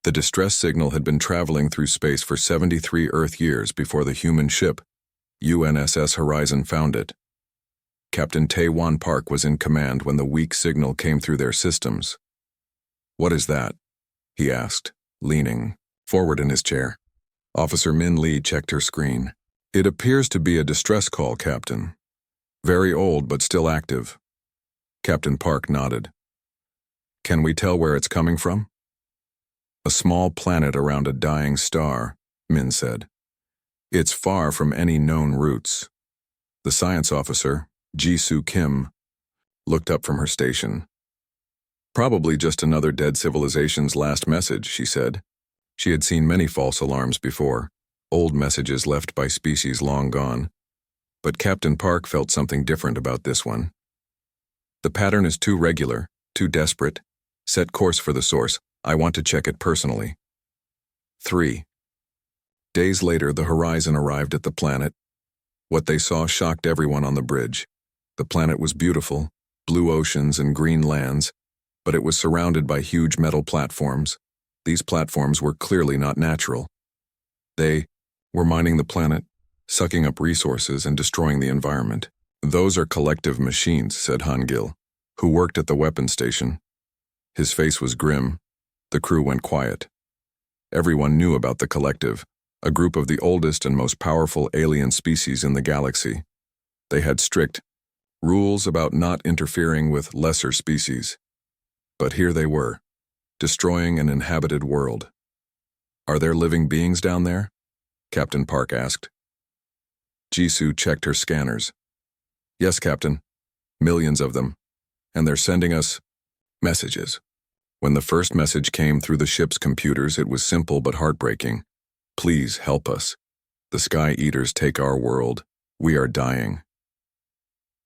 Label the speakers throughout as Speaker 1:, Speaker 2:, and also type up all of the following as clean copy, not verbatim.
Speaker 1: The distress signal had been traveling through space for 73 Earth years before the human ship, UNSS Horizon, found it. Captain Tae-Wan Park was in command when the weak signal came through their systems. "What is that?" he asked, leaning forward in his chair. Officer Min Lee checked her screen. "It appears to be a distress call, Captain. Very old, but still active." Captain Park nodded. "Can we tell where it's coming from?" "A small planet around a dying star," Min said. "It's far from any known routes." The science officer, Ji-Soo Kim, looked up from her station. "Probably just another dead civilization's last message," she said. She had seen many false alarms before, old messages left by species long gone. But Captain Park felt something different about this one. "The pattern is too regular, too desperate. Set course for the source. I want to check it personally." 3 days later, the Horizon arrived at the planet. What they saw shocked everyone on the bridge. The planet was beautiful, blue oceans and green lands, but it was surrounded by huge metal platforms. These platforms were clearly not natural. They were mining the planet, sucking up resources and destroying the environment. "Those are collective machines," said Han-Gil, who worked at the weapons station. His face was grim. The crew went quiet. Everyone knew about the collective, a group of the oldest and most powerful alien species in the galaxy. They had strict rules about not interfering with lesser species. But here they were, destroying an inhabited world. "Are there living beings down there?" Captain Park asked. Ji-Soo checked her scanners. "Yes, Captain. Millions of them. And they're sending us messages." When the first message came through the ship's computers, it was simple but heartbreaking. "Please help us. The Sky Eaters take our world. We are dying."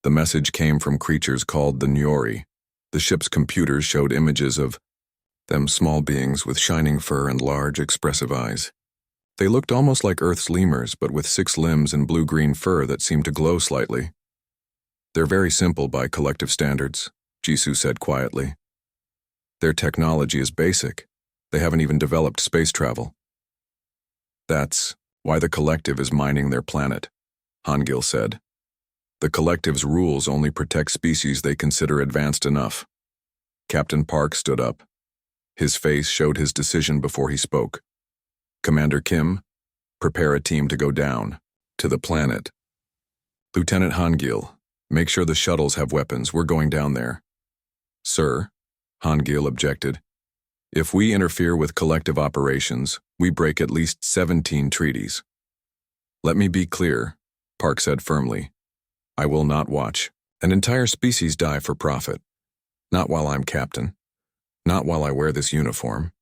Speaker 1: The message came from creatures called the Nyori. The ship's computers showed images of them, small beings with shining fur and large, expressive eyes. They looked almost like Earth's lemurs, but with 6 limbs and blue-green fur that seemed to glow slightly. "They're very simple by collective standards," Ji-Soo said quietly. "Their technology is basic. They haven't even developed space travel." "That's why the collective is mining their planet," Han-Gil said. "The collective's rules only protect species they consider advanced enough." Captain Park stood up. His face showed his decision before he spoke. "Commander Kim, prepare a team to go down to the planet. Lieutenant Han-Gil, make sure the shuttles have weapons. We're going down there." "Sir," Han-Gil objected, "if we interfere with collective operations, we break at least 17 treaties." "Let me be clear," Park said firmly. "I will not watch an entire species die for profit. Not while I'm captain. Not while I wear this uniform."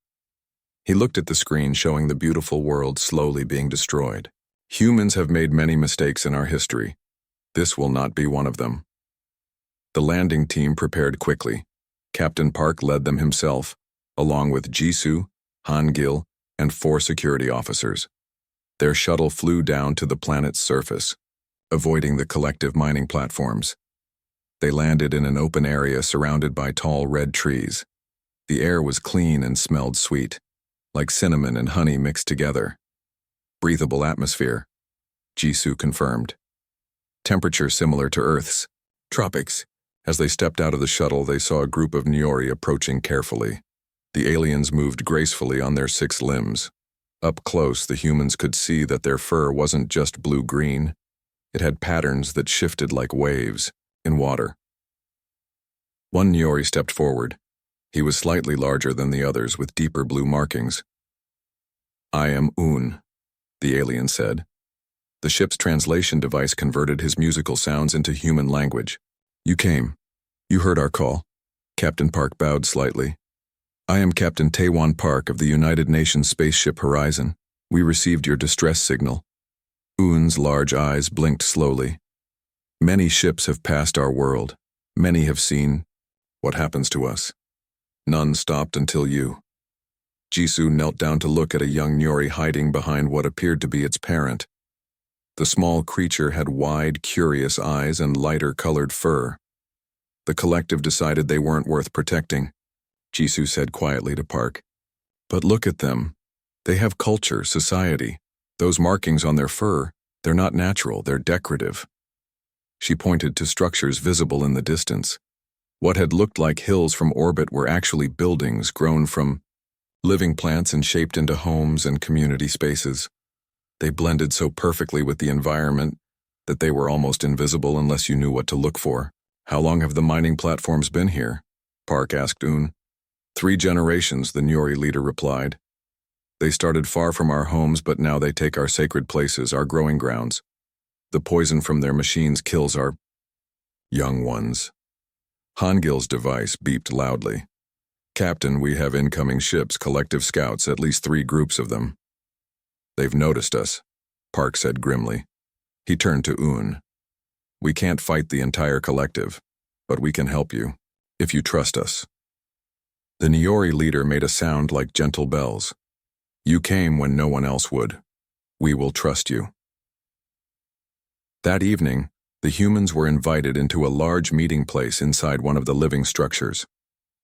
Speaker 1: He looked at the screen showing the beautiful world slowly being destroyed. "Humans have made many mistakes in our history. This will not be one of them." The landing team prepared quickly. Captain Park led them himself, along with Ji-Soo, Han-Gil, and 4 security officers. Their shuttle flew down to the planet's surface, avoiding the collective mining platforms. They landed in an open area surrounded by tall red trees. The air was clean and smelled sweet, like cinnamon and honey mixed together. "Breathable atmosphere," Ji-Soo confirmed. "Temperature similar to Earth's tropics." As they stepped out of the shuttle, they saw a group of Nyori approaching carefully. The aliens moved gracefully on their 6 limbs. Up close, the humans could see that their fur wasn't just blue-green. It had patterns that shifted like waves in water. One Nyori stepped forward. He was slightly larger than the others, with deeper blue markings. "I am Un," the alien said. The ship's translation device converted his musical sounds into human language. "You came. You heard our call." Captain Park bowed slightly. "I am Captain Tae-Wan Park of the United Nations spaceship Horizon. We received your distress signal." Un's large eyes blinked slowly. "Many ships have passed our world. Many have seen what happens to us. None stopped until you." Ji-Soo knelt down to look at a young Nyori hiding behind what appeared to be its parent. The small creature had wide, curious eyes and lighter-colored fur. "The collective decided they weren't worth protecting," Ji-Soo said quietly to Park. But look at them. They have culture, society. Those markings on their fur, they're not natural, they're decorative. She pointed to structures visible in the distance. What had looked like hills from orbit were actually buildings grown from living plants and shaped into homes and community spaces. They blended so perfectly with the environment that they were almost invisible unless you knew what to look for. How long have the mining platforms been here? Park asked Un. 3 generations, the Nyori leader replied. They started far from our homes, but now they take our sacred places, our growing grounds. The poison from their machines kills our young ones. Hangil's device beeped loudly. Captain, we have incoming ships, collective scouts, at least 3 groups of them. They've noticed us, Park said grimly. He turned to Un. We can't fight the entire collective, but we can help you, if you trust us. The Nyori leader made a sound like gentle bells. You came when no one else would. We will trust you. That evening, the humans were invited into a large meeting place inside one of the living structures.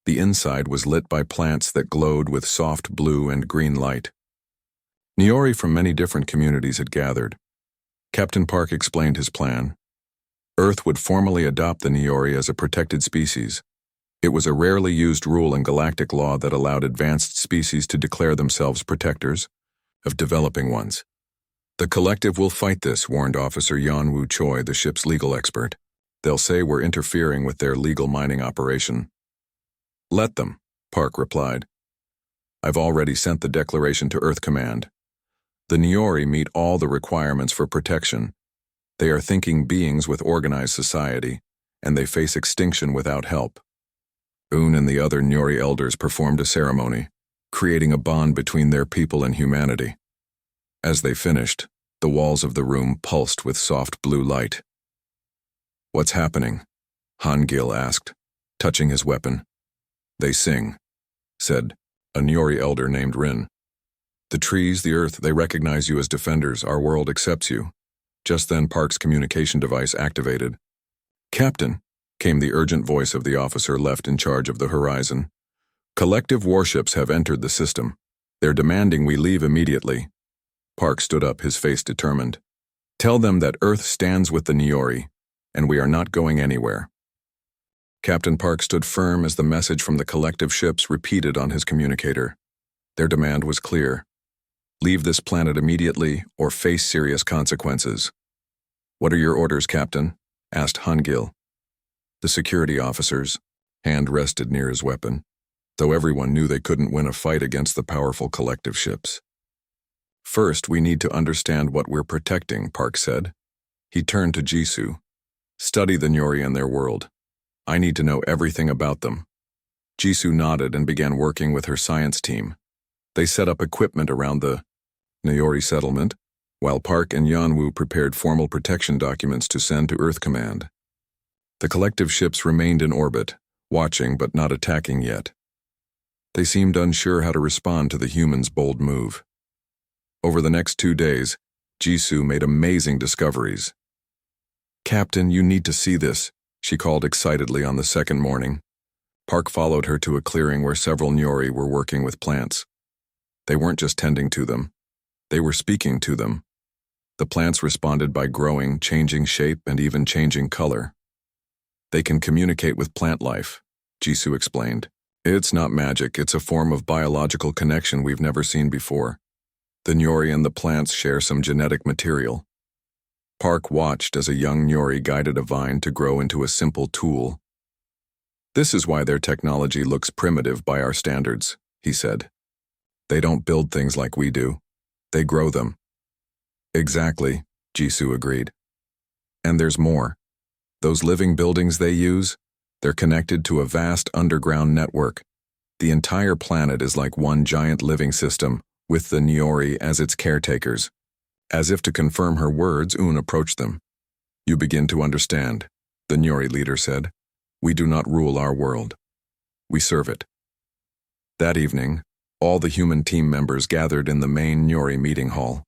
Speaker 1: The inside was lit by plants that glowed with soft blue and green light. Nyori from many different communities had gathered. Captain Park explained his plan. Earth would formally adopt the Nyori as a protected species. It was a rarely used rule in galactic law that allowed advanced species to declare themselves protectors of developing ones. The collective will fight this, warned Officer Yan Wu Choi, the ship's legal expert. They'll say we're interfering with their legal mining operation. Let them, Park replied. I've already sent the declaration to Earth Command. The Nyori meet all the requirements for protection. They are thinking beings with organized society, and they face extinction without help. Un and the other Nyori elders performed a ceremony, creating a bond between their people and humanity. As they finished, the walls of the room pulsed with soft blue light. What's happening? Hangil asked, touching his weapon. They sing, said a Nyori elder named Rin. The trees, the earth, they recognize you as defenders. Our world accepts you. Just then Park's communication device activated. Captain, came the urgent voice of the officer left in charge of the horizon. Collective warships have entered the system. They're demanding we leave immediately. Park stood up, his face determined. Tell them that Earth stands with the Nyori, and we are not going anywhere. Captain Park stood firm as the message from the collective ships repeated on his communicator. Their demand was clear. Leave this planet immediately or face serious consequences. What are your orders, Captain? Asked Hangil. The security officer's hand rested near his weapon, though everyone knew they couldn't win a fight against the powerful collective ships. First, we need to understand what we're protecting, Park said. He turned to Jisoo. Study the Nyori and their world. I need to know everything about them. Jisoo nodded and began working with her science team. They set up equipment around the Nyori settlement, while Park and Yanwu prepared formal protection documents to send to Earth Command. The collective ships remained in orbit, watching but not attacking yet. They seemed unsure how to respond to the humans' bold move. Over the next 2 days, Jisoo made amazing discoveries. Captain, you need to see this, she called excitedly on the second morning. Park followed her to a clearing where several Nyori were working with plants. They weren't just tending to them. They were speaking to them. The plants responded by growing, changing shape, and even changing color. They can communicate with plant life, Jisoo explained. It's not magic, it's a form of biological connection we've never seen before. The Nyori and the plants share some genetic material. Park watched as a young Nyori guided a vine to grow into a simple tool. This is why their technology looks primitive by our standards, he said. They don't build things like we do. They grow them. Exactly, Jisoo agreed. And there's more. Those living buildings they use, they're connected to a vast underground network. The entire planet is like one giant living system, with the Nyori as its caretakers. As if to confirm her words, Un approached them. You begin to understand, the Nyori leader said. We do not rule our world. We serve it. That evening, all the human team members gathered in the main Nyori meeting hall.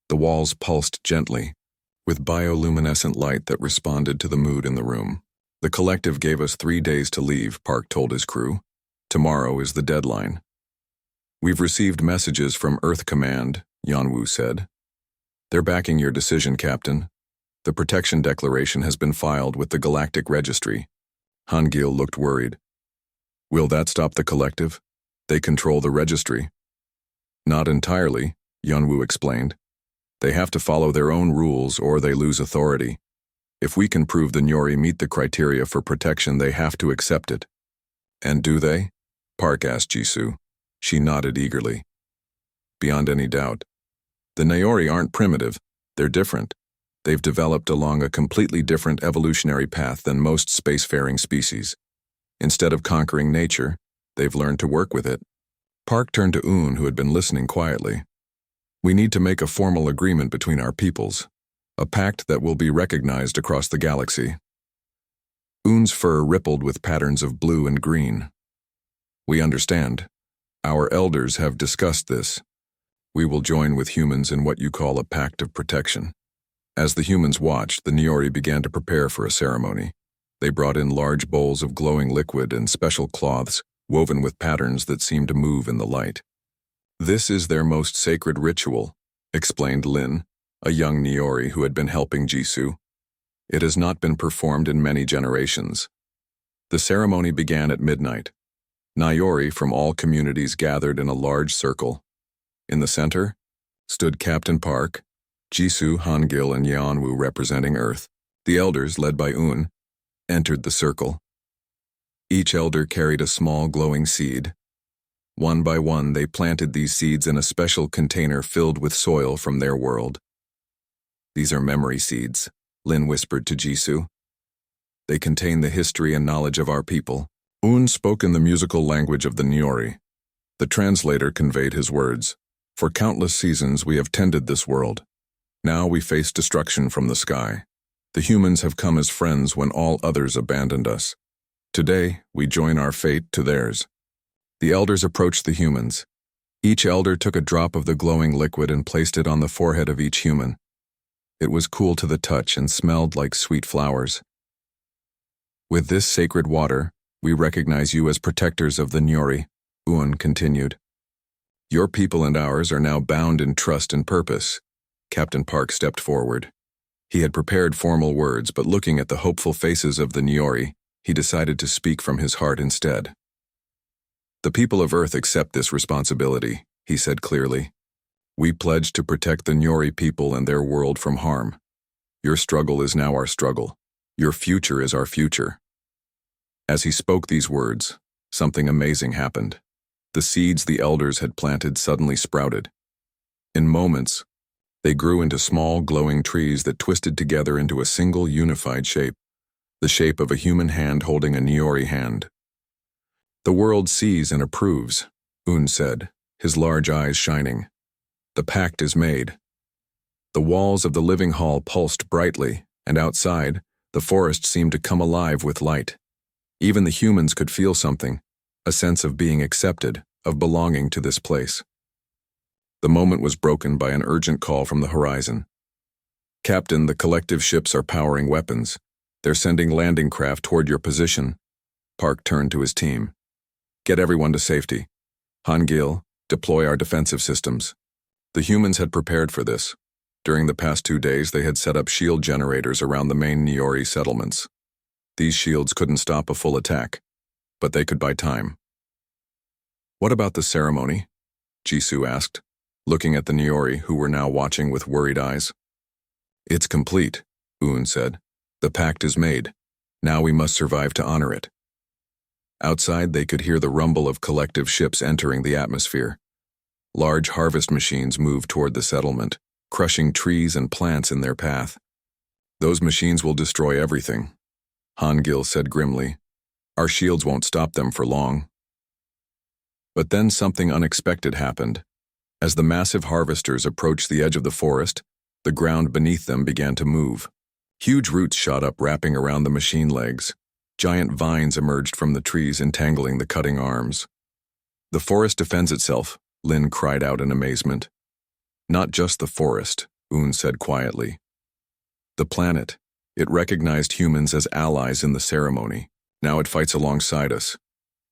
Speaker 1: The walls pulsed gently, with bioluminescent light that responded to the mood in the room. The collective gave us 3 days to leave, Park told his crew. Tomorrow is the deadline. We've received messages from Earth Command, Yanwu said. They're backing your decision, Captain. The protection declaration has been filed with the Galactic Registry. Hangil looked worried. Will that stop the collective? They control the registry. Not entirely, Yanwu explained. They have to follow their own rules or they lose authority. If we can prove the Nyori meet the criteria for protection, they have to accept it. And do they? Park asked Jisoo. She nodded eagerly. Beyond any doubt. The Nyori aren't primitive, they're different. They've developed along a completely different evolutionary path than most spacefaring species. Instead of conquering nature, they've learned to work with it. Park turned to Un, who had been listening quietly. We need to make a formal agreement between our peoples, a pact that will be recognized across the galaxy. Un's fur rippled with patterns of blue and green. We understand. Our elders have discussed this. We will join with humans in what you call a pact of protection. As the humans watched, the Nyori began to prepare for a ceremony. They brought in large bowls of glowing liquid and special cloths woven with patterns that seemed to move in the light. This is their most sacred ritual, explained Lin, a young Nyori who had been helping Jisoo. It has not been performed in many generations. The ceremony began at midnight. Nyori from all communities gathered in a large circle. In the center stood Captain Park, Jisoo, Hangil, and Yanwu representing Earth. The elders, led by Un, entered the circle. Each elder carried a small glowing seed. One by one, they planted these seeds in a special container filled with soil from their world. These are memory seeds, Lin whispered to Jisoo. They contain the history and knowledge of our people. Un spoke in the musical language of the Nyori. The translator conveyed his words. For countless seasons we have tended this world. Now we face destruction from the sky. The humans have come as friends when all others abandoned us. Today, we join our fate to theirs. The elders approached the humans. Each elder took a drop of the glowing liquid and placed it on the forehead of each human. It was cool to the touch and smelled like sweet flowers. With this sacred water, we recognize you as protectors of the Nyori, Un continued. Your people and ours are now bound in trust and purpose. Captain Park stepped forward. He had prepared formal words, but looking at the hopeful faces of the Nyori, he decided to speak from his heart instead. The people of Earth accept this responsibility, he said clearly. We pledge to protect the Nyori people and their world from harm. Your struggle is now our struggle. Your future is our future. As he spoke these words, something amazing happened. The seeds the elders had planted suddenly sprouted. In moments, they grew into small glowing trees that twisted together into a single unified shape, the shape of a human hand holding a Nyori hand. The world sees and approves, Un said, his large eyes shining. The pact is made. The walls of the living hall pulsed brightly, and outside, the forest seemed to come alive with light. Even the humans could feel something, a sense of being accepted, of belonging to this place. The moment was broken by an urgent call from the horizon. Captain, the collective ships are powering weapons. They're sending landing craft toward your position. Park turned to his team. Get everyone to safety. Hangil, deploy our defensive systems. The humans had prepared for this. During the past 2 days, they had set up shield generators around the main Nyori settlements. These shields couldn't stop a full attack, but they could buy time. What about the ceremony? Jisoo asked, looking at the Nyori who were now watching with worried eyes. It's complete, Un said. The pact is made. Now we must survive to honor it. Outside, they could hear the rumble of collective ships entering the atmosphere. Large harvest machines moved toward the settlement, crushing trees and plants in their path. Those machines will destroy everything, Hangil said grimly. Our shields won't stop them for long. But then something unexpected happened. As the massive harvesters approached the edge of the forest, the ground beneath them began to move. Huge roots shot up, wrapping around the machine legs. Giant vines emerged from the trees, entangling the cutting arms. The forest defends itself, Lin cried out in amazement. Not just the forest, Un said quietly. The planet. It recognized humans as allies in the ceremony. Now it fights alongside us.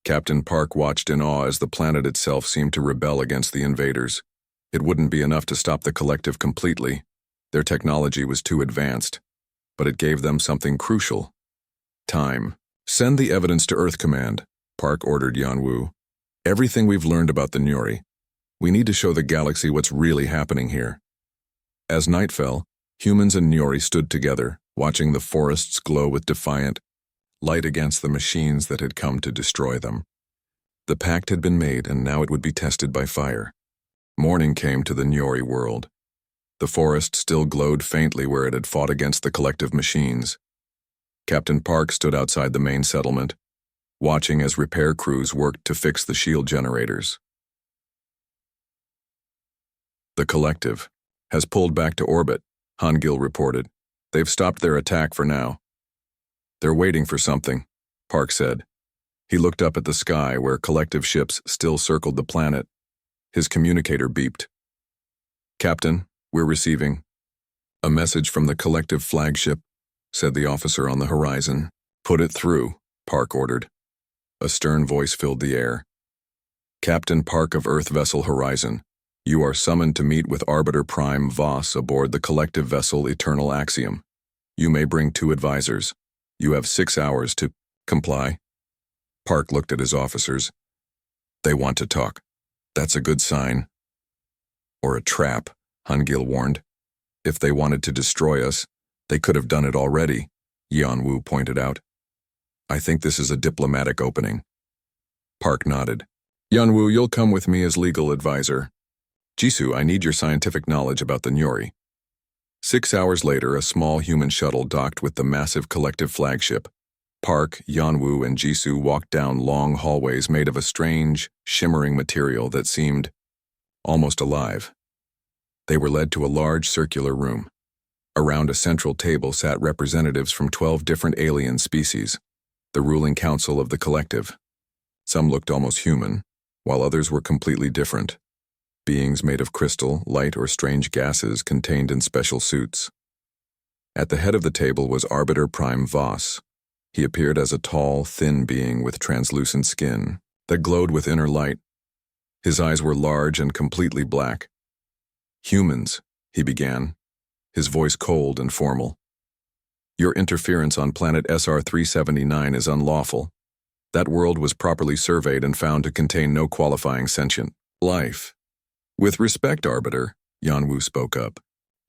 Speaker 1: Captain Park watched in awe as the planet itself seemed to rebel against the invaders. It wouldn't be enough to stop the collective completely. Their technology was too advanced, but it gave them something crucial. Time. Send the evidence to Earth Command, Park ordered Yanwu. Everything we've learned about the Nyori. We need to show the galaxy what's really happening here. As night fell, humans and Nyori stood together, watching the forests glow with defiant light against the machines that had come to destroy them. The pact had been made, and now it would be tested by fire. Morning came to the Nyori world. The forest still glowed faintly where it had fought against the collective machines. Captain Park stood outside the main settlement, watching as repair crews worked to fix the shield generators. The collective has pulled back to orbit, Hangil reported. They've stopped their attack for now. They're waiting for something, Park said. He looked up at the sky where collective ships still circled the planet. His communicator beeped. Captain, we're receiving a message from the collective flagship, said the officer on the horizon. Put it through, Park ordered. A stern voice filled the air. Captain Park of Earth Vessel Horizon, you are summoned to meet with Arbiter Prime Voss aboard the collective vessel Eternal Axiom. You may bring 2 advisors. You have 6 hours to comply. Park looked at his officers. They want to talk. That's a good sign. Or a trap, Hangil warned. If they wanted to destroy us, they could have done it already, Yanwu pointed out. I think this is a diplomatic opening. Park nodded. Yanwu, you'll come with me as legal advisor. Jisoo, I need your scientific knowledge about the Nyori. 6 hours later, a small human shuttle docked with the massive collective flagship. Park, Yanwu, and Jisoo walked down long hallways made of a strange, shimmering material that seemed almost alive. They were led to a large circular room. Around a central table sat representatives from 12 different alien species, the ruling council of the collective. Some looked almost human, while others were completely different. Beings made of crystal, light, or strange gases contained in special suits. At the head of the table was Arbiter Prime Voss. He appeared as a tall, thin being with translucent skin that glowed with inner light. His eyes were large and completely black. Humans, he began, his voice cold and formal. Your interference on planet SR-379 is unlawful. That world was properly surveyed and found to contain no qualifying sentient life. With respect, Arbiter, Yanwu spoke up.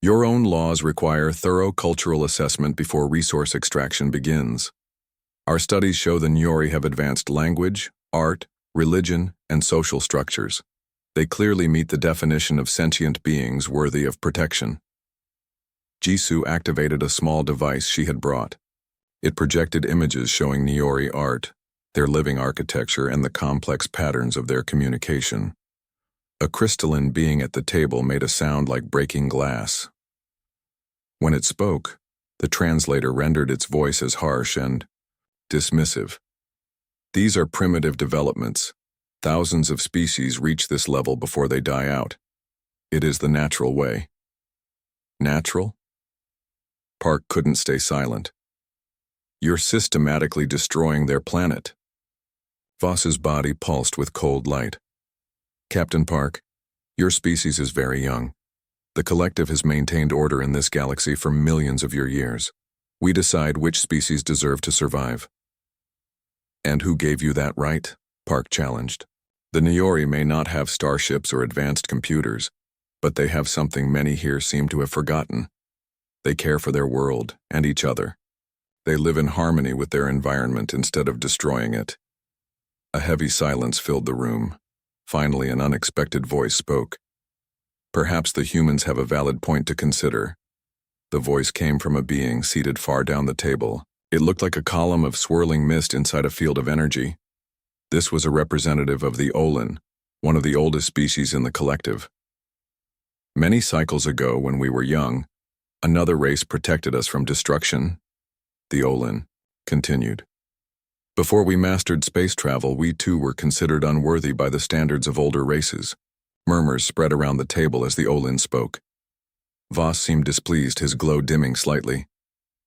Speaker 1: Your own laws require thorough cultural assessment before resource extraction begins. Our studies show the Nyori have advanced language, art, religion, and social structures. They clearly meet the definition of sentient beings worthy of protection. Jisoo activated a small device she had brought. It projected images showing Nyori art, their living architecture, and the complex patterns of their communication. A crystalline being at the table made a sound like breaking glass. When it spoke, the translator rendered its voice as harsh and dismissive. These are primitive developments. Thousands of species reach this level before they die out. It is the natural way. Natural? Park couldn't stay silent. You're systematically destroying their planet. Voss's body pulsed with cold light. Captain Park, your species is very young. The collective has maintained order in this galaxy for millions of your years. We decide which species deserve to survive. And who gave you that right? Park challenged. The Nyori may not have starships or advanced computers, but they have something many here seem to have forgotten. They care for their world and each other. They live in harmony with their environment instead of destroying it. A heavy silence filled the room. Finally, an unexpected voice spoke. Perhaps the humans have a valid point to consider. The voice came from a being seated far down the table. It looked like a column of swirling mist inside a field of energy. This was a representative of the Olin, one of the oldest species in the collective. Many cycles ago, when we were young, another race protected us from destruction. The Olin continued. Before we mastered space travel, we too were considered unworthy by the standards of older races. Murmurs spread around the table as the Olin spoke. Voss seemed displeased, his glow dimming slightly.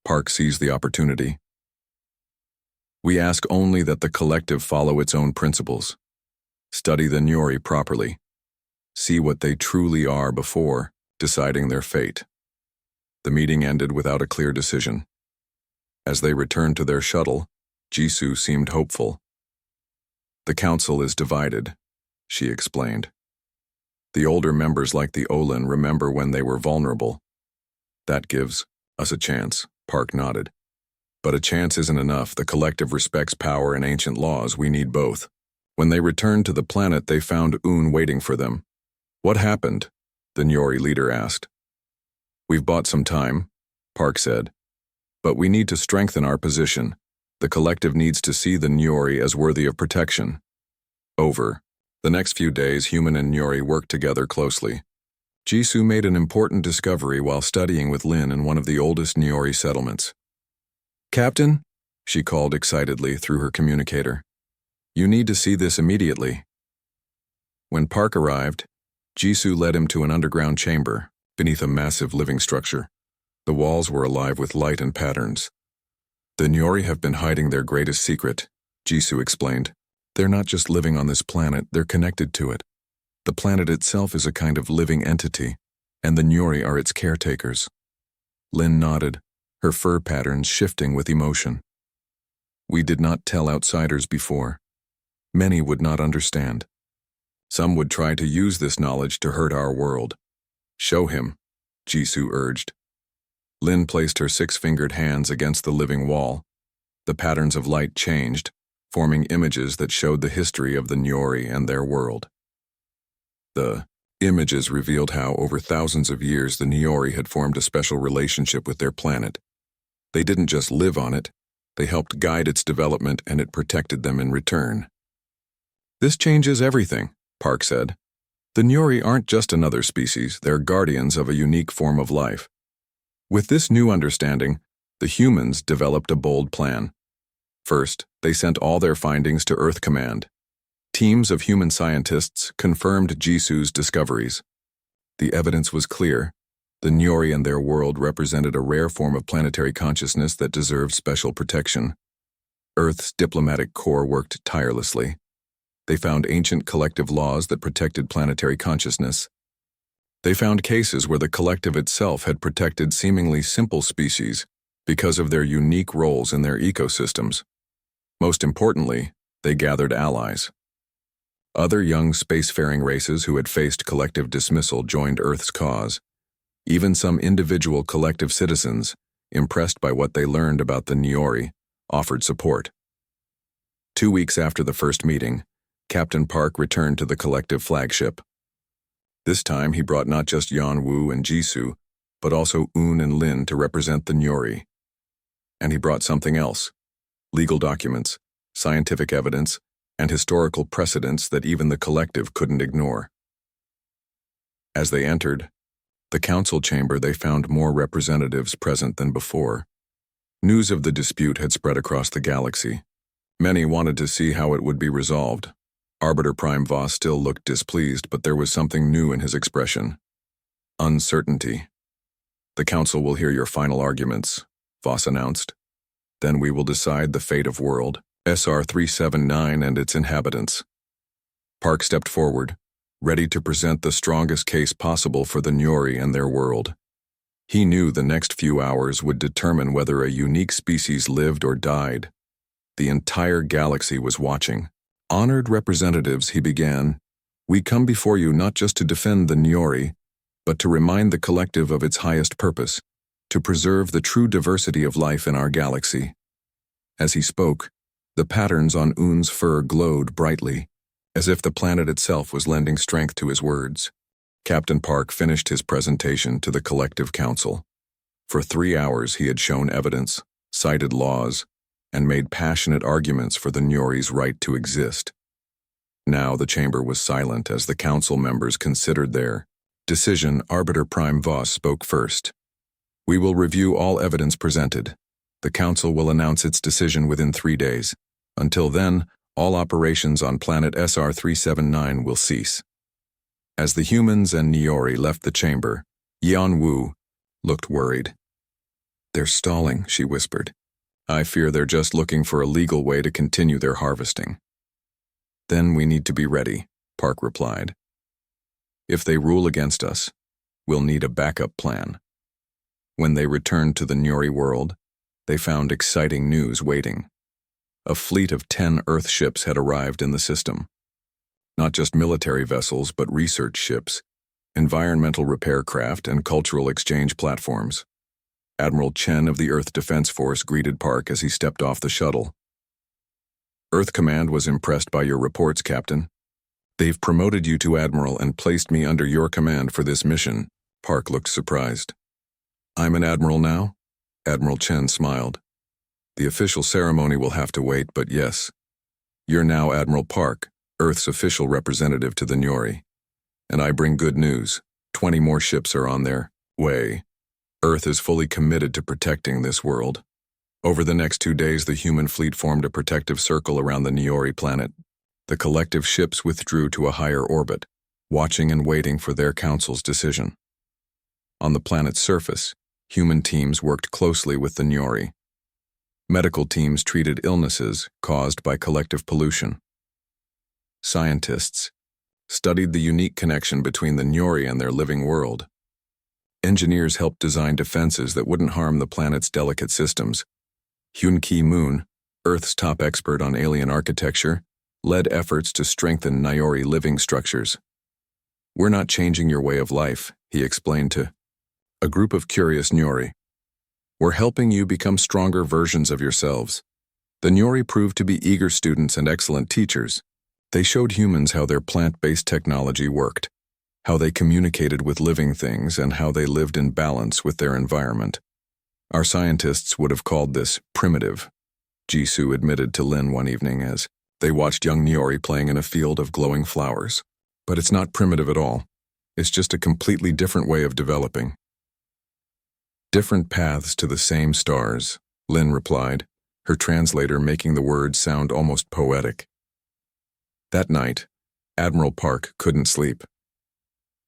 Speaker 1: Park seized the opportunity. We ask only that the collective follow its own principles. Study the Nyori properly. See what they truly are before deciding their fate. The meeting ended without a clear decision. As they returned to their shuttle, Jisoo seemed hopeful. The council is divided, she explained. The older members like the Olin remember when they were vulnerable. That gives us a chance, Park nodded. But a chance isn't enough. The collective respects power and ancient laws. We need both. When they returned to the planet, they found Un waiting for them. What happened? The Nyori leader asked. We've bought some time, Park said. But we need to strengthen our position. The collective needs to see the Nyori as worthy of protection. Over. The next few days, human and Nyori worked together closely. Jisoo made an important discovery while studying with Lin in one of the oldest Nyori settlements. Captain, she called excitedly through her communicator. You need to see this immediately. When Park arrived, Jisoo led him to an underground chamber beneath a massive living structure. The walls were alive with light and patterns. The Nyori have been hiding their greatest secret, Jisoo explained. They're not just living on this planet, they're connected to it. The planet itself is a kind of living entity, and the Nyori are its caretakers. Lin nodded, her fur patterns shifting with emotion. We did not tell outsiders before. Many would not understand. Some would try to use this knowledge to hurt our world. Show him, Jisoo urged. Lin placed her six-fingered hands against the living wall. The patterns of light changed, forming images that showed the history of the Nyori and their world. The images revealed how, over thousands of years, the Nyori had formed a special relationship with their planet. They didn't just live on it, they helped guide its development, and it protected them in return. This changes everything, Park said. The Nyori aren't just another species, they're guardians of a unique form of life. With this new understanding, the humans developed a bold plan. First, they sent all their findings to Earth Command. Teams of human scientists confirmed Jisoo's discoveries. The evidence was clear. The Nyori and their world represented a rare form of planetary consciousness that deserved special protection. Earth's diplomatic corps worked tirelessly. They found ancient collective laws that protected planetary consciousness. They found cases where the collective itself had protected seemingly simple species because of their unique roles in their ecosystems. Most importantly, they gathered allies. Other young spacefaring races who had faced collective dismissal joined Earth's cause. Even some individual collective citizens, impressed by what they learned about the Nyori, offered support. 2 weeks after the first meeting, Captain Park returned to the collective flagship. This time he brought not just Yeonwoo and Jisoo, but also Un and Lin to represent the Nyori. And he brought something else: legal documents, scientific evidence, and historical precedents that even the collective couldn't ignore. As they entered the council chamber, they found more representatives present than before. News of the dispute had spread across the galaxy. Many wanted to see how it would be resolved. Arbiter Prime Voss still looked displeased, but there was something new in his expression: uncertainty. The council will hear your final arguments, Voss announced. Then we will decide the fate of World SR-379 and its inhabitants. Park stepped forward, ready to present the strongest case possible for the Nyori and their world. He knew the next few hours would determine whether a unique species lived or died. The entire galaxy was watching. Honored representatives, he began, we come before you not just to defend the Nyori, but to remind the collective of its highest purpose, to preserve the true diversity of life in our galaxy. As he spoke, the patterns on Un's fur glowed brightly, as if the planet itself was lending strength to his words. Captain Park finished his presentation to the collective council. For 3 hours he had shown evidence, cited laws, and made passionate arguments for the Nyori's right to exist. Now the chamber was silent as the council members considered their decision. Arbiter Prime Voss spoke first. We will review all evidence presented. The council will announce its decision within 3 days. Until then, all operations on planet SR-379 will cease. As the humans and Nyori left the chamber, Yeonwoo looked worried. They're stalling, she whispered. I fear they're just looking for a legal way to continue their harvesting. Then we need to be ready, Park replied. If they rule against us, we'll need a backup plan. When they returned to the Nyori world, they found exciting news waiting. A fleet of 10 Earth ships had arrived in the system. Not just military vessels, but research ships, environmental repair craft, and cultural exchange platforms. Admiral Chen of the Earth Defense Force greeted Park as he stepped off the shuttle. Earth Command was impressed by your reports, Captain. They've promoted you to Admiral and placed me under your command for this mission. Park looked surprised. I'm an Admiral now? Admiral Chen smiled. The official ceremony will have to wait, but yes. You're now Admiral Park, Earth's official representative to the Nyori. And I bring good news. 20 more ships are on their way. Earth is fully committed to protecting this world. Over the next 2 days, the human fleet formed a protective circle around the Nyori planet. The collective ships withdrew to a higher orbit, watching and waiting for their council's decision. On the planet's surface, human teams worked closely with the Nyori. Medical teams treated illnesses caused by collective pollution. Scientists studied the unique connection between the Nyori and their living world. Engineers helped design defenses that wouldn't harm the planet's delicate systems. Hyun-Ki Moon, Earth's top expert on alien architecture, led efforts to strengthen Nyori living structures. We're not changing your way of life, he explained to a group of curious Nyori. We're helping you become stronger versions of yourselves. The Nyori proved to be eager students and excellent teachers. They showed humans how their plant-based technology worked, how they communicated with living things, and how they lived in balance with their environment. Our scientists would have called this primitive, Jisoo admitted to Lin one evening as they watched young Nyori playing in a field of glowing flowers. But it's not primitive at all. It's just a completely different way of developing. Different paths to the same stars, Lin replied, her translator making the words sound almost poetic. That night, Admiral Park couldn't sleep.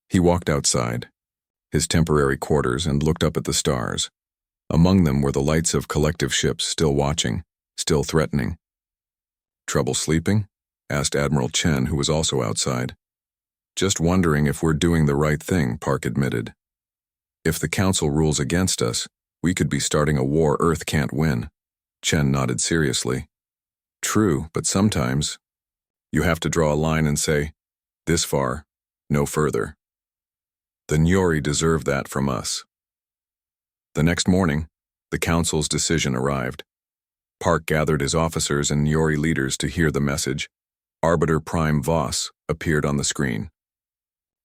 Speaker 1: He walked outside, his temporary quarters, and looked up at the stars. Among them were the lights of collective ships still watching, still threatening. Trouble sleeping? Asked Admiral Chen, who was also outside. Just wondering if we're doing the right thing, Park admitted. If the Council rules against us, we could be starting a war Earth can't win. Chen nodded seriously. True, but sometimes you have to draw a line and say, this far, no further. The Nyori deserve that from us. The next morning, the Council's decision arrived. Park gathered his officers and Nyori leaders to hear the message. Arbiter Prime Voss appeared on the screen.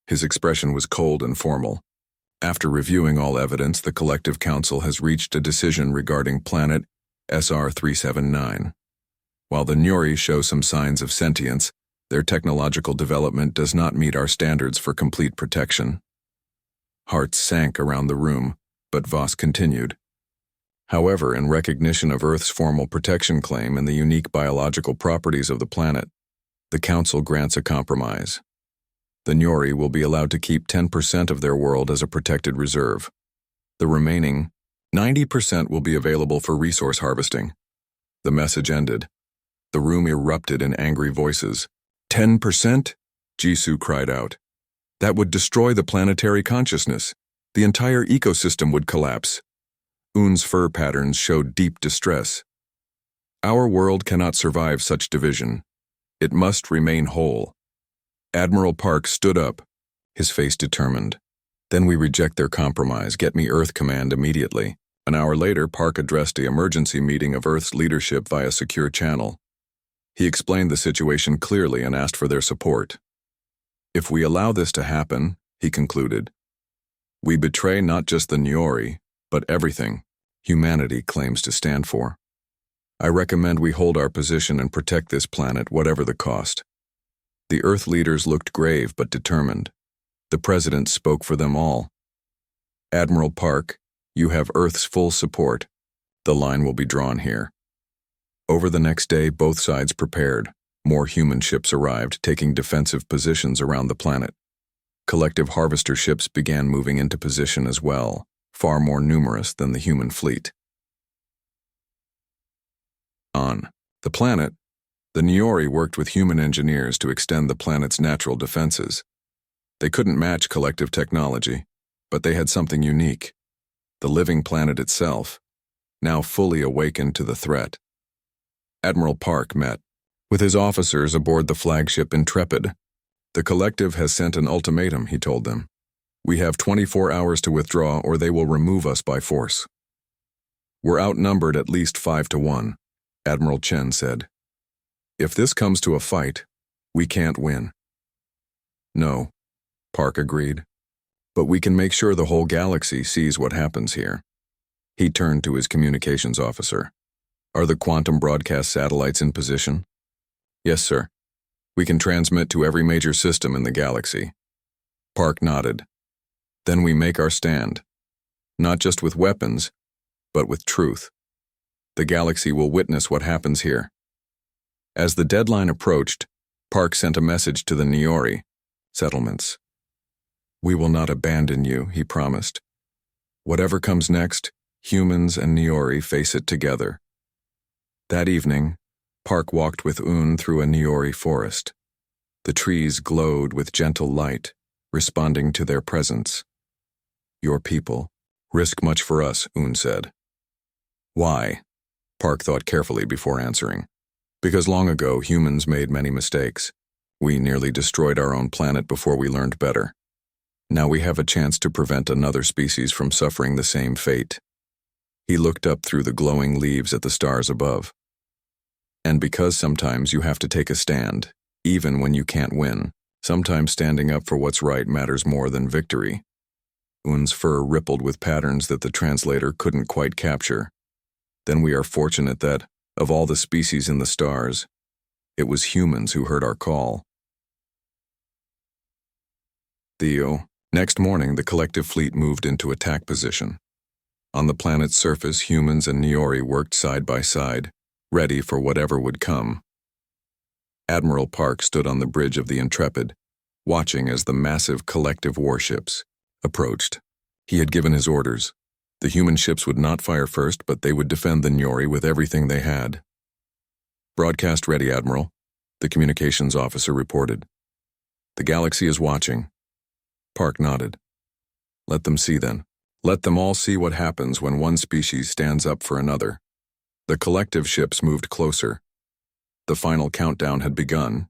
Speaker 1: His expression was cold and formal. After reviewing all evidence, the Collective Council has reached a decision regarding planet SR-379. While the Nyori show some signs of sentience, their technological development does not meet our standards for complete protection. Hearts sank around the room, but Voss continued. However, in recognition of Earth's formal protection claim and the unique biological properties of the planet, the Council grants a compromise. The Nyori will be allowed to keep 10% of their world as a protected reserve. The remaining 90% will be available for resource harvesting. The message ended. The room erupted in angry voices. 10%? Jisoo cried out. That would destroy the planetary consciousness. The entire ecosystem would collapse. Un's fur patterns showed deep distress. Our world cannot survive such division. It must remain whole. Admiral Park stood up, his face determined. Then we reject their compromise. Get me Earth Command immediately. An hour later, Park addressed the emergency meeting of Earth's leadership via secure channel. He explained the situation clearly and asked for their support. If we allow this to happen, he concluded, we betray not just the Nyori, but everything humanity claims to stand for. I recommend we hold our position and protect this planet, whatever the cost. The Earth leaders looked grave but determined. The President spoke for them all. Admiral Park, you have Earth's full support. The line will be drawn here. Over the next day, both sides prepared. More human ships arrived, taking defensive positions around the planet. Collective harvester ships began moving into position as well, far more numerous than the human fleet. On the planet, the Niori worked with human engineers to extend the planet's natural defenses. They couldn't match collective technology, but they had something unique. The living planet itself, now fully awakened to the threat. Admiral Park met with his officers aboard the flagship Intrepid. The collective has sent an ultimatum, he told them. We have 24 hours to withdraw or they will remove us by force. We're outnumbered at least 5-1, Admiral Chen said. If this comes to a fight, we can't win. No, Park agreed. But we can make sure the whole galaxy sees what happens here. He turned to his communications officer. Are the quantum broadcast satellites in position? Yes, sir. We can transmit to every major system in the galaxy. Park nodded. Then we make our stand. Not just with weapons, but with truth. The galaxy will witness what happens here. As the deadline approached, Park sent a message to the Niori settlements. We will not abandon you, he promised. Whatever comes next, humans and Niori face it together. That evening, Park walked with Un through a Niori forest. The trees glowed with gentle light, responding to their presence. Your people risk much for us, Un said. Why? Park thought carefully before answering. Because long ago, humans made many mistakes. We nearly destroyed our own planet before we learned better. Now we have a chance to prevent another species from suffering the same fate. He looked up through the glowing leaves at the stars above. And because sometimes you have to take a stand, even when you can't win, sometimes standing up for what's right matters more than victory. Un's fur rippled with patterns that the translator couldn't quite capture. Then we are fortunate that, of all the species in the stars, it was humans who heard our call. Theo. Next morning, the collective fleet moved into attack position. On the planet's surface, humans and Niori worked side by side, ready for whatever would come. Admiral Park stood on the bridge of the Intrepid, watching as the massive collective warships approached. He had given his orders. The human ships would not fire first, but they would defend the Niori with everything they had. Broadcast ready, Admiral, the communications officer reported. The galaxy is watching. Park nodded. Let them see then. Let them all see what happens when one species stands up for another. The collective ships moved closer. The final countdown had begun.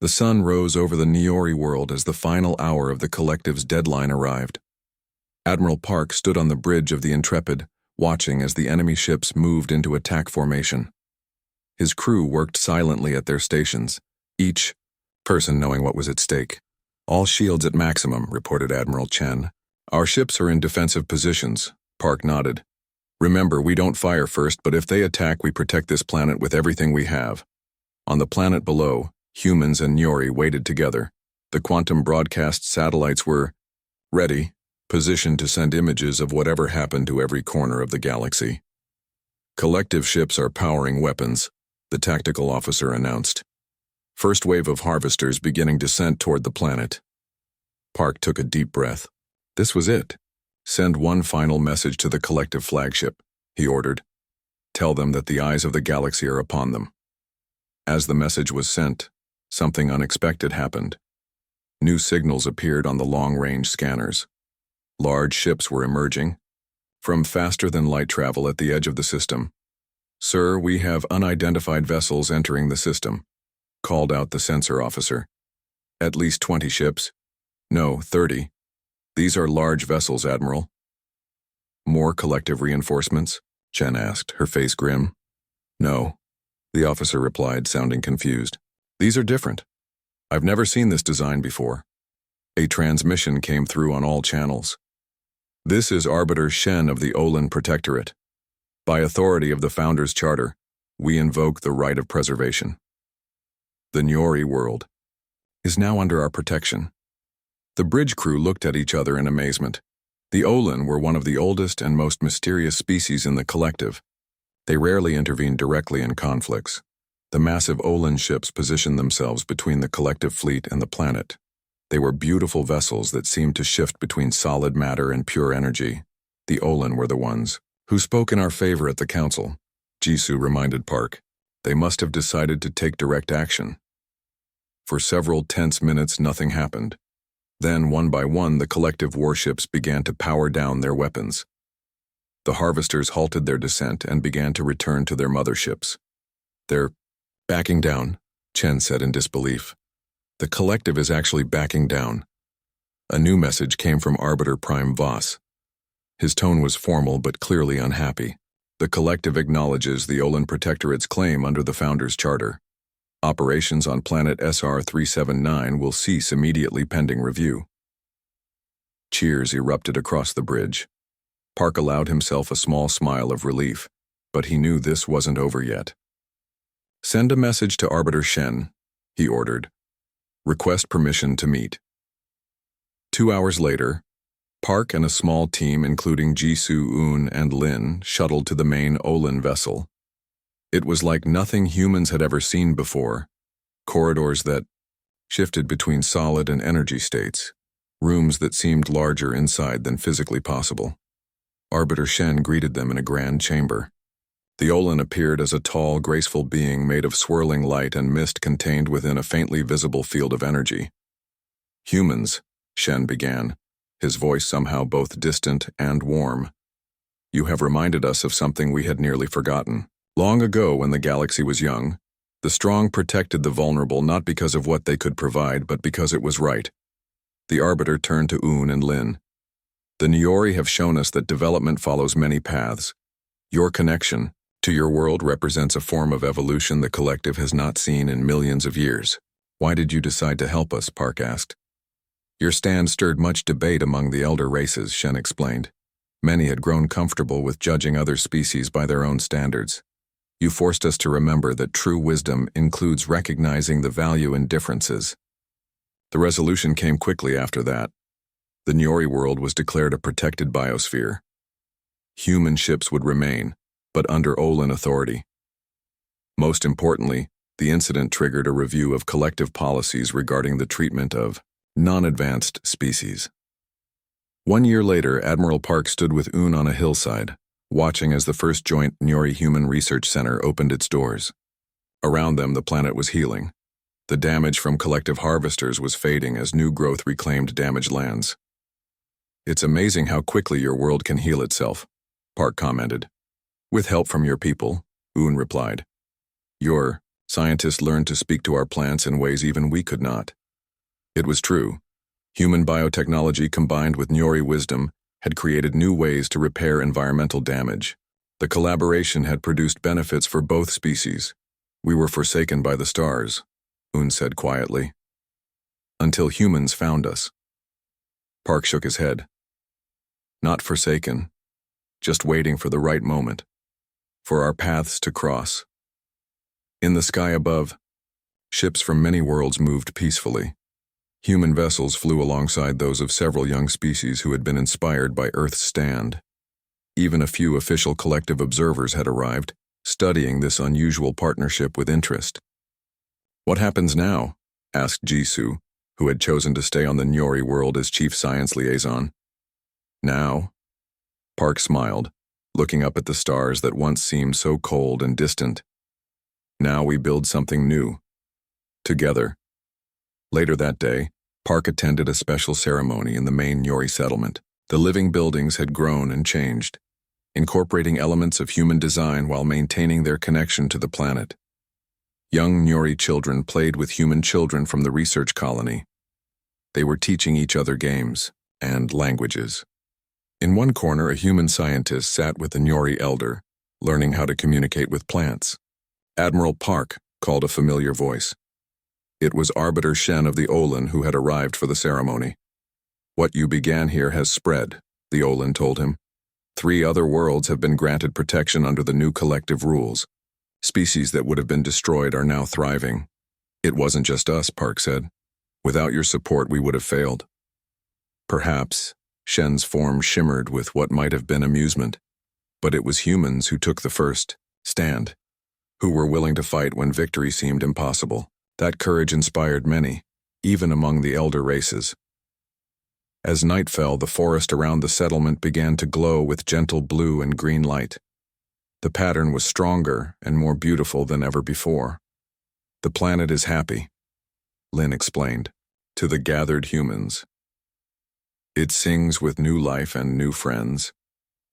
Speaker 1: The sun rose over the Niori world as the final hour of the collective's deadline arrived. Admiral Park stood on the bridge of the Intrepid, watching as the enemy ships moved into attack formation. His crew worked silently at their stations, each person knowing what was at stake. All shields at maximum, reported Admiral Chen. Our ships are in defensive positions, Park nodded. Remember, we don't fire first, but if they attack, we protect this planet with everything we have. On the planet below, humans and Niori waited together. The quantum broadcast satellites were ready, positioned to send images of whatever happened to every corner of the galaxy. Collective ships are powering weapons, the tactical officer announced. First wave of harvesters beginning descent toward the planet. Park took a deep breath. This was it. Send one final message to the collective flagship, he ordered. Tell them that the eyes of the galaxy are upon them. As the message was sent, something unexpected happened. New signals appeared on the long-range scanners. Large ships were emerging from faster-than-light travel at the edge of the system. Sir, we have unidentified vessels entering the system, called out the sensor officer. At least 20 ships. No, 30. These are large vessels, Admiral. More collective reinforcements? Chen asked, her face grim. No, the officer replied, sounding confused. These are different. I've never seen this design before. A transmission came through on all channels. This is Arbiter Shen of the Olin Protectorate. By authority of the Founders' Charter, we invoke the right of preservation. The Niori world is now under our protection. The bridge crew looked at each other in amazement. The Olin were one of the oldest and most mysterious species in the collective. They rarely intervened directly in conflicts. The massive Olin ships positioned themselves between the collective fleet and the planet. They were beautiful vessels that seemed to shift between solid matter and pure energy. The Olin were the ones who spoke in our favor at the council, Jisoo reminded Park. They must have decided to take direct action. For several tense minutes, nothing happened. Then, one by one, the collective warships began to power down their weapons. The harvesters halted their descent and began to return to their motherships. "They're backing down," Chen said in disbelief. "The collective is actually backing down." A new message came from Arbiter Prime Voss. His tone was formal but clearly unhappy. "The collective acknowledges the Olin Protectorate's claim under the Founders' Charter. Operations on planet SR-379 will cease immediately pending review." Cheers erupted across the bridge. Park allowed himself a small smile of relief, but he knew this wasn't over yet. "Send a message to Arbiter Shen," he ordered. "Request permission to meet." 2 hours later, Park and a small team including Jisoo, Eun, and Lin shuttled to the main Olin vessel. It was like nothing humans had ever seen before. Corridors that shifted between solid and energy states, rooms that seemed larger inside than physically possible. Arbiter Shen greeted them in a grand chamber. The Olin appeared as a tall, graceful being made of swirling light and mist contained within a faintly visible field of energy. "Humans," Shen began, his voice somehow both distant and warm. "You have reminded us of something we had nearly forgotten. Long ago, when the galaxy was young, the strong protected the vulnerable not because of what they could provide, but because it was right." The Arbiter turned to Eun and Lin. "The Niori have shown us that development follows many paths. Your connection to your world represents a form of evolution the collective has not seen in millions of years. Why did you decide to help us?" Park asked. "Your stand stirred much debate among the elder races," Shen explained. "Many had grown comfortable with judging other species by their own standards. You forced us to remember that true wisdom includes recognizing the value in differences." The resolution came quickly after that. The Niori world was declared a protected biosphere. Human ships would remain, but under Olin authority. Most importantly, the incident triggered a review of collective policies regarding the treatment of non-advanced species. 1 year later, Admiral Park stood with Eun on a hillside, watching as the first joint Niori Human Research Center opened its doors. Around them, the planet was healing. The damage from collective harvesters was fading as new growth reclaimed damaged lands. "It's amazing how quickly your world can heal itself," Park commented. "With help from your people," Eun replied. "Your scientists learned to speak to our plants in ways even we could not." It was true. Human biotechnology combined with Niori wisdom had created new ways to repair environmental damage. The collaboration had produced benefits for both species. "We were forsaken by the stars," Eun said quietly. "Until humans found us." Park shook his head. "Not forsaken, just waiting for the right moment, for our paths to cross." In the sky above, ships from many worlds moved peacefully. Human vessels flew alongside those of several young species who had been inspired by Earth's stand. Even a few official collective observers had arrived, studying this unusual partnership with interest. "What happens now?" asked Jisoo, who had chosen to stay on the Niori world as chief science liaison. "Now?" Park smiled, looking up at the stars that once seemed so cold and distant. "Now we build something new. Together." Later that day, Park attended a special ceremony in the main Niori settlement. The living buildings had grown and changed, incorporating elements of human design while maintaining their connection to the planet. Young Niori children played with human children from the research colony. They were teaching each other games and languages. In one corner, a human scientist sat with the Niori elder, learning how to communicate with plants. "Admiral Park," called a familiar voice. It was Arbiter Shen of the Olin who had arrived for the ceremony. "What you began here has spread," the Olin told him. 3 other worlds have been granted protection under the new collective rules. Species that would have been destroyed are now thriving. "It wasn't just us," Park said. "Without your support, we would have failed." Perhaps, Shen's form shimmered with what might have been amusement, but it was humans who took the first stand, who were willing to fight when victory seemed impossible. That courage inspired many, even among the elder races. As night fell, the forest around the settlement began to glow with gentle blue and green light. The pattern was stronger and more beautiful than ever before. The planet is happy, Lynn explained, to the gathered humans. It sings with new life and new friends.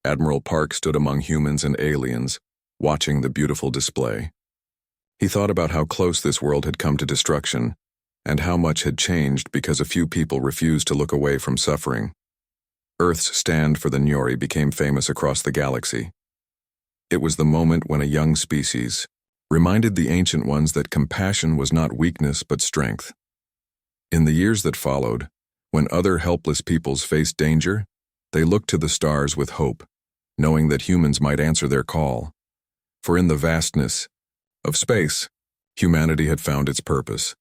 Speaker 1: Admiral Park stood among humans and aliens, watching the beautiful display. He thought about how close this world had come to destruction, and how much had changed because a few people refused to look away from suffering. Earth's stand for the Nyori became famous across the galaxy. It was the moment when a young species reminded the ancient ones that compassion was not weakness but strength. In the years that followed, when other helpless peoples faced danger, they looked to the stars with hope, knowing that humans might answer their call. For in the vastness of space, humanity had found its purpose,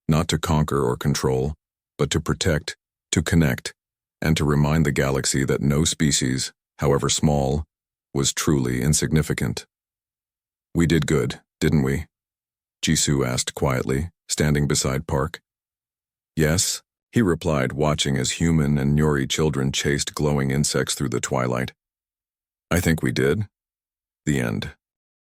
Speaker 1: not to conquer or control, but to protect, to connect, and to remind the galaxy that no species, however small, was truly insignificant. We did good, didn't we? Jisoo asked quietly, standing beside Park. Yes, he replied, watching as human and Nyori children chased glowing insects through the twilight. I think we did. The end.